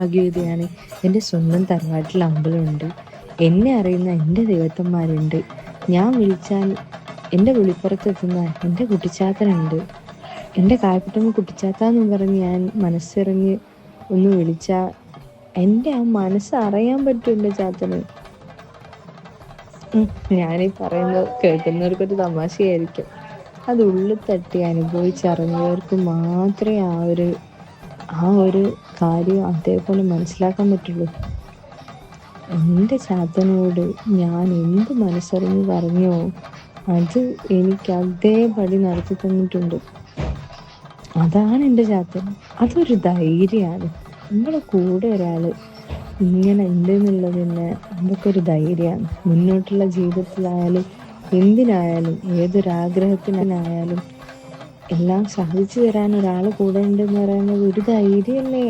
ഭാഗ്യവതിയാണ്. എൻ്റെ സ്വന്തം തറവാട്ടിൽ അമ്പലമുണ്ട്. എന്നെ അറിയുന്ന എൻ്റെ ദൈവത്തന്മാരുണ്ട്. ഞാൻ വിളിച്ചാൽ എൻ്റെ വിളിപ്പുറത്തെത്തുന്ന എൻ്റെ കുട്ടിച്ചാത്തനുണ്ട്. എൻ്റെ കായപ്പെട്ടമ്മ കുട്ടിച്ചാത്താന്നും പറഞ്ഞ് ഞാൻ മനസ്സിറങ്ങി ഒന്ന് വിളിച്ചാൽ എൻ്റെ ആ മനസ്സ് അറിയാൻ പറ്റും എൻ്റെ ചാത്തന്. ഞാനീ പറയുന്നത് കേൾക്കുന്നവർക്കൊരു തമാശയായിരിക്കും. അത് ഉള്ളിൽ തട്ടി അനുഭവിച്ചറിഞ്ഞവർക്ക് മാത്രമേ ആ ഒരു കാര്യം അതേപോലെ മനസ്സിലാക്കാൻ പറ്റുള്ളൂ. എൻ്റെ ചാത്തനോട് ഞാൻ എന്ത് മനസ്സറിഞ്ഞ് പറഞ്ഞോ അത് എനിക്ക് അതേപടി നടത്തി തന്നിട്ടുണ്ട്. അതാണ് എൻ്റെ ചാത്തൻ. അതൊരു ധൈര്യമാണ്. നമ്മുടെ കൂടെ ഒരാൾ ഇങ്ങനെ ഉണ്ടെന്നുള്ളത് തന്നെ നമുക്കൊരു ധൈര്യമാണ്. മുന്നോട്ടുള്ള ജീവിതത്തിലായാലും എന്തിനായാലും ഏതൊരാഗ്രഹത്തിനായാലും എല്ലാം സാധിച്ചു തരാൻ ഒരാൾ കൂടെ ഉണ്ടെന്ന് പറയുന്നത് ഒരു ധൈര്യമല്ലേ.